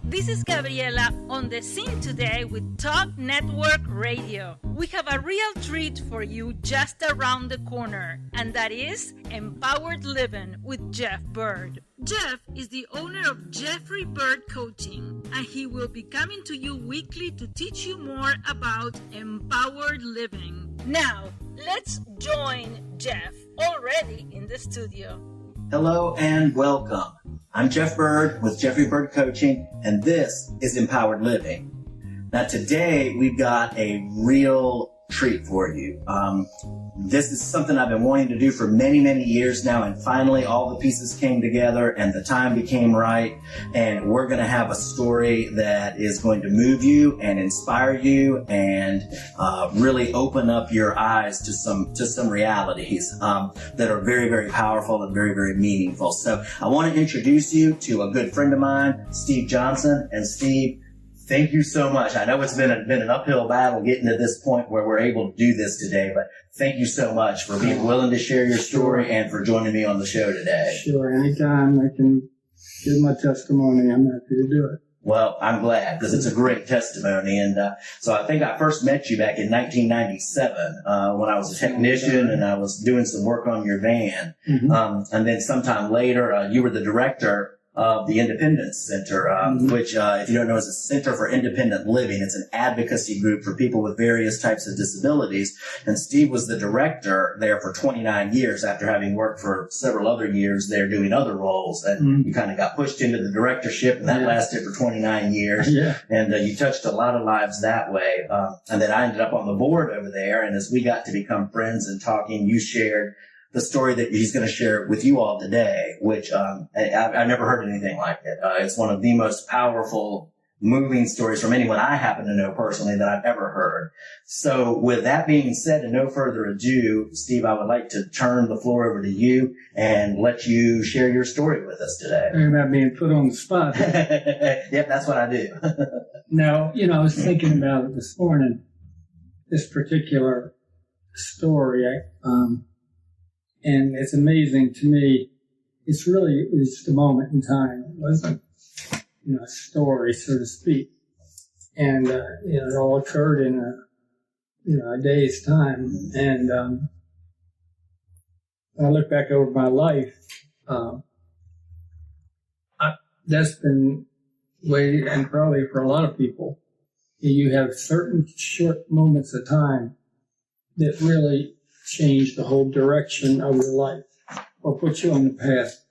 This is Gabriela on the scene today with Talk Network Radio. We have a real treat for you just around the corner, and that is Empowered Living with Jeff Byrd. Jeff is the owner of Jeffrey Byrd Coaching, and he will be coming to you weekly to teach you more about empowered living. Now, let's join Jeff already in the studio. Hello and welcome. I'm Jeff Byrd with Jeffrey Byrd Coaching, and this is Empowered Living. Now today we've got a real treat for you. This is something I've been wanting to do for many, many years now, and finally all the pieces came together and the time became right, and we're going to have a story that is going to move you and inspire you and really open up your eyes to some realities that are very, very powerful and very, very meaningful. So I want to introduce you to a good friend of mine, Steve Johnson. And Steve, thank you so much. I know it's been an uphill battle getting to this point where we're able to do this today, but thank you so much for being willing to share your story and for joining me on the show today. Sure. Anytime I can give my testimony, I'm happy to do it. Well, I'm glad because it's a great testimony. And so I think I first met you back in 1997 when I was a technician and I was doing some work on your van. Mm-hmm. And then sometime later, you were the director of the Independence Center, which, if you don't know, is a Center for Independent Living. It's an advocacy group for people with various types of disabilities. And Steve was the director there for 29 years after having worked for several other years there doing other roles. And you kind of got pushed into the directorship, and that lasted for 29 years. Yeah. And you touched a lot of lives that way. And then I ended up on the board over there. And as we got to become friends and talking, you shared the story that he's going to share with you all today, which I've never heard anything like it. It's one of the most powerful, moving stories from anyone I happen to know personally that I've ever heard. So with that being said, and no further ado, Steve, I would like to turn the floor over to you and let you share your story with us today. Talking about being put on the spot. Yep, that's what I do. Now, I was thinking about it this morning, this particular story. And it's amazing to me. It's really just a moment in time. It wasn't, a story, so to speak. And, it all occurred in a day's time. And, when I look back over my life, that's been way, and probably for a lot of people, you have certain short moments of time that really change the whole direction of your life or put you on the path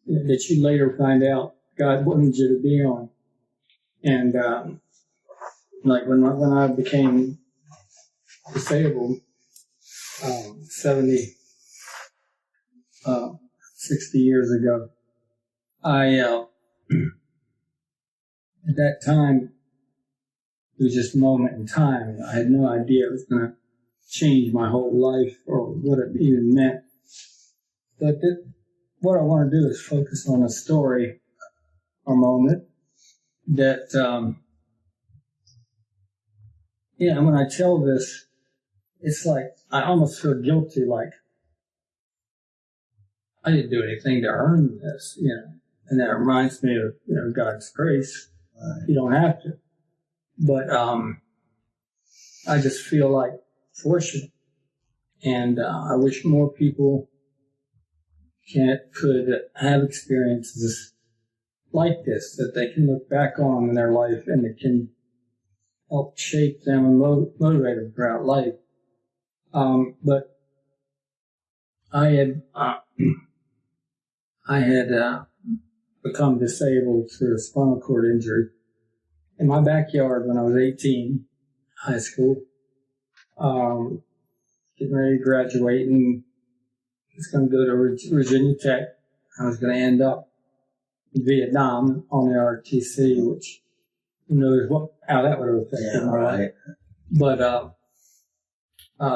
that you later find out God wanted you to be on. And like when I became disabled 60 years ago, I at that time it was just a moment in time. I had no idea it was going to change my whole life or what it even meant. But what I want to do is focus on a story or moment that, when I tell this, it's like I almost feel guilty, like I didn't do anything to earn this, and that reminds me of, God's grace. You don't have to. But I just feel like fortunate, and I wish more people could have experiences like this that they can look back on in their life and it can help shape them and motivate them throughout life. But I had become disabled through a spinal cord injury in my backyard when I was 18, high school. Getting ready to graduate and was going to go to Virginia Tech. I was going to end up in Vietnam on the RTC, which who knows how that would have affected me. Right. But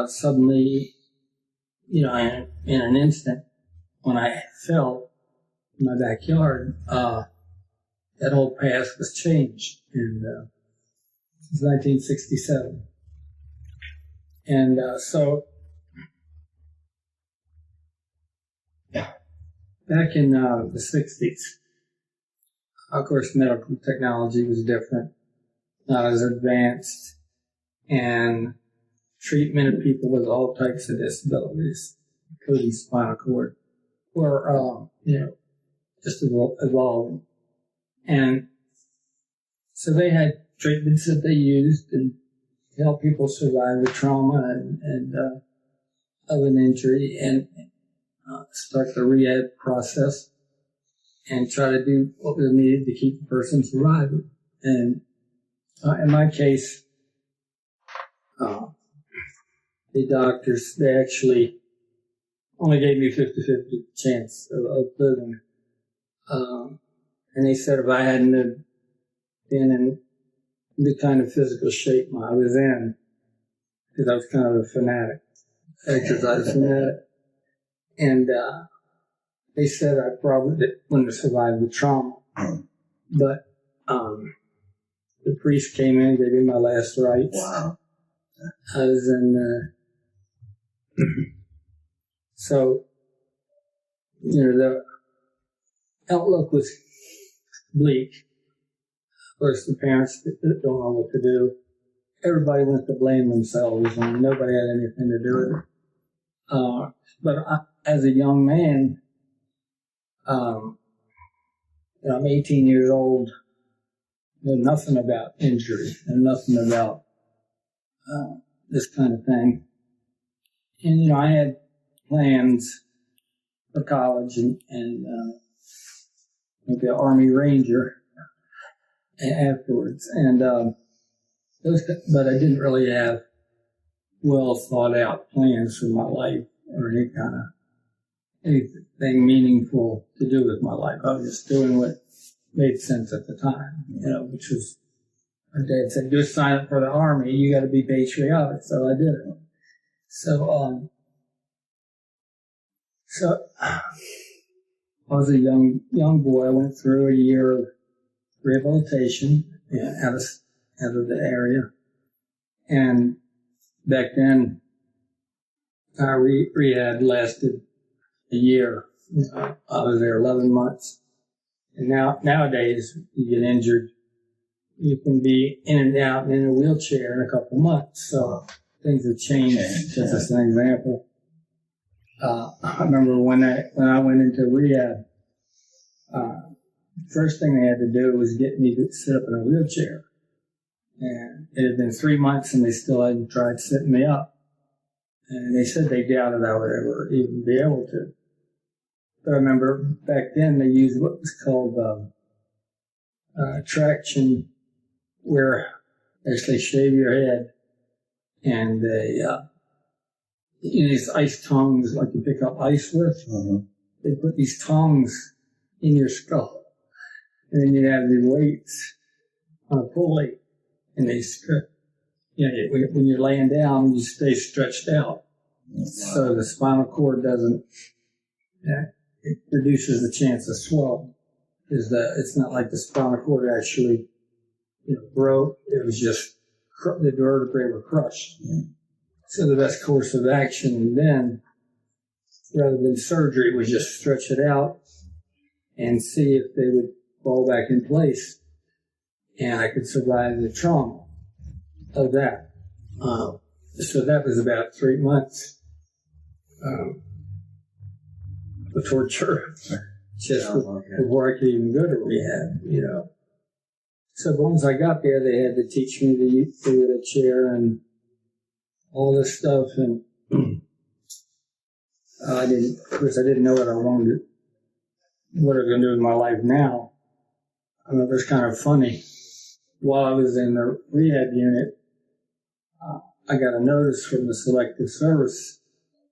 suddenly, in an instant, when I fell in my backyard, that whole path was changed. And this is 1967. And so back in the 60s, Of course, medical technology was different, not as advanced, and treatment of people with all types of disabilities, including spinal cord, were, just evolving. And so they had treatments that they used and help people survive the trauma and of an injury and start the rehab process and try to do what was needed to keep the person surviving. And in my case, the doctors, they actually only gave me 50-50 chance of living. And they said if I hadn't been in the kind of physical shape I was in, because I was kind of a fanatic, exercise fanatic, and they said I probably wouldn't have survived the trauma. But the priest came in, gave me my last rites. Wow. I was in, so, the outlook was bleak. Of course, the parents don't know what to do. Everybody wants to blame themselves, and nobody had anything to do with it. But as a young man, I'm 18 years old, know nothing about injury and nothing about this kind of thing. And, I had plans for college and be an Army Ranger afterwards. And but I didn't really have well thought out plans for my life or anything meaningful to do with my life. I was just doing what made sense at the time, which was, my dad said, just sign up for the Army, you got to be patriotic. So I did it. So I was a young boy. I went through a year of rehabilitation out of the area. And back then, our rehab lasted a year. I was there 11 months. And nowadays, you get injured, you can be in and out and in a wheelchair in a couple months. So things have changed, just as an example. I remember when I went into rehab, the first thing they had to do was get me to sit up in a wheelchair. And it had been 3 months and they still hadn't tried sitting me up. And they said they doubted I would ever even be able to. But I remember back then they used what was called traction, where they actually shave your head and they, these ice tongs like you pick up ice with. Mm-hmm. They put these tongs in your skull. And then you have the weights on a pulley, and they when you're laying down, you stay stretched out. Wow. So the spinal cord doesn't, it reduces the chance of swelling. It's not like the spinal cord actually, broke. It was just the vertebrae were crushed. Mm. So the best course of action then, rather than surgery, was just stretch it out and see if they would fall back in place, and I could survive the trauma of that. So that was about 3 months of torture, just before I could even go to rehab, So once I got there, they had to teach me to use the wheelchair and all this stuff, and I didn't know what I wanted, what I was going to do with my life now. I mean, it was kind of funny. While I was in the rehab unit, I got a notice from the Selective Service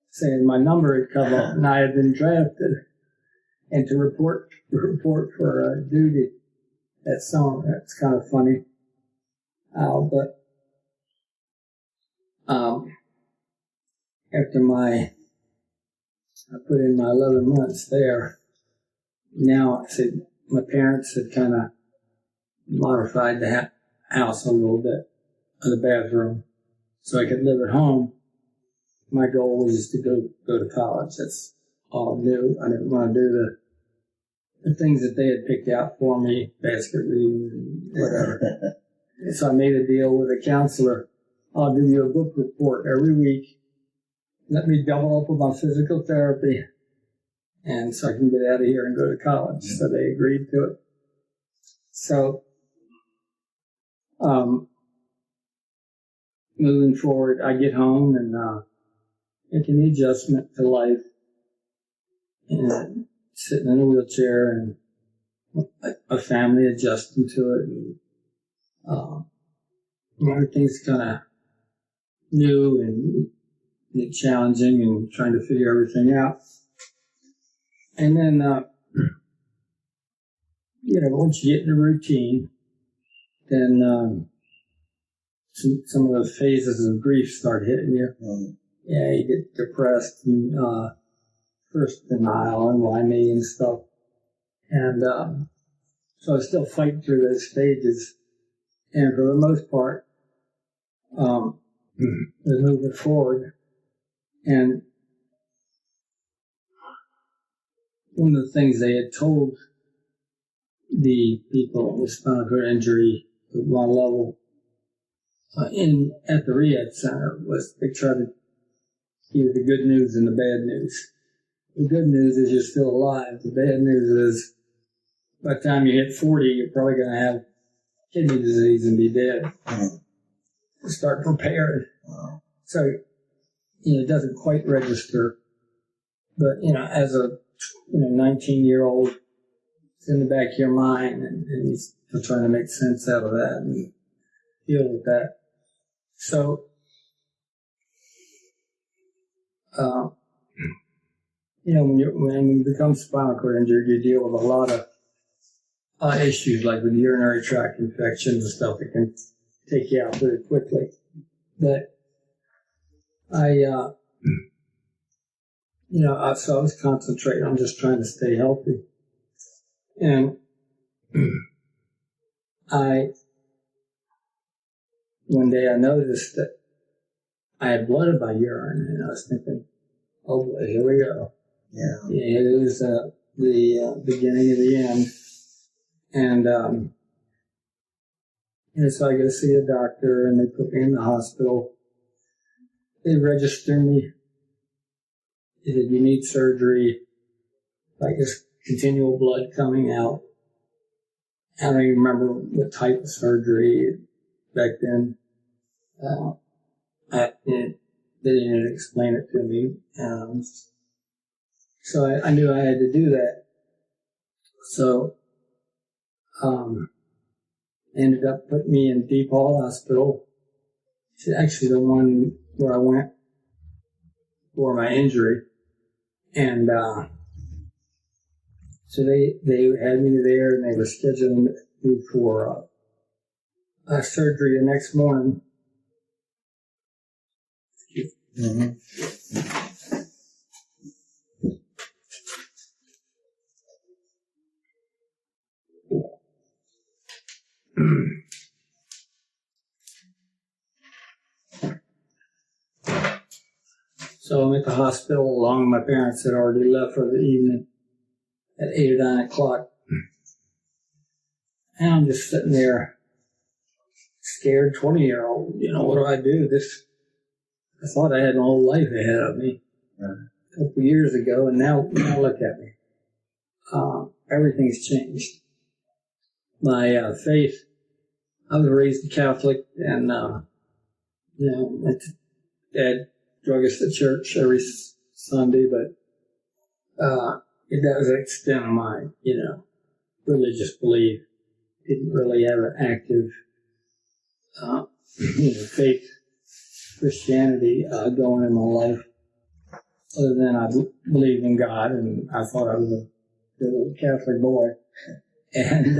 saying my number had come up and I had been drafted, and to report for duty that summer. That's kind of funny. But after I put in my 11 months there, now my parents had kind of modified the house a little bit, the bathroom, so I could live at home. My goal was just to go to college. That's all I knew. I didn't want to do the things that they had picked out for me, basket reading, whatever. So I made a deal with a counselor. I'll give you a book report every week. Let me double up with my physical therapy, and so I can get out of here and go to college. So they agreed to it. So, moving forward, I get home and making the adjustment to life, and sitting in a wheelchair, and a family adjusting to it, and everything's kind of new and challenging, and trying to figure everything out. And then, once you get in the routine, then some of the phases of grief start hitting you. Yeah, you get depressed and first denial and why me and stuff. And so I was still fighting through those stages. And for the most part, was moving forward. And one of the things they had told the people with spinal cord injury at my level at the rehab center was they tried to give you the good news and the bad news. The good news is you're still alive. The bad news is by the time you hit 40, you're probably going to have kidney disease and be dead. Start preparing. So, it doesn't quite register. But, as a 19-year-old, it's in the back of your mind, and you're trying to make sense out of that and deal with that. So, when you become spinal cord injured, you deal with a lot of issues, like with urinary tract infections and stuff that can take you out pretty quickly. But so I was concentrating on just trying to stay healthy. And one day I noticed that I had blood in my urine, and I was thinking, oh boy, here we go. Yeah, it was the beginning of the end. And so I go see a doctor, and they put me in the hospital. They register me. They said, you need surgery, like this continual blood coming out. I don't even remember what type of surgery back then. They didn't explain it to me. So I knew I had to do that. So ended up putting me in Deep Hall Hospital. It's actually the one where I went for my injury. And so they had me there, and they were scheduling me for surgery the next morning. So I'm at the hospital along. My parents had already left for the evening at 8 or 9 o'clock. And I'm just sitting there, scared 20-year-old. What do? I thought I had my whole life ahead of me a couple years ago, and now look at me. Everything's changed. My faith, I was raised Catholic, and my dad drug us to church every Sunday, but that was the extent of my, religious belief. Didn't really have an active, faith, Christianity going in my life. Other than I believed in God, and I thought I was a good little Catholic boy. And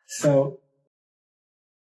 so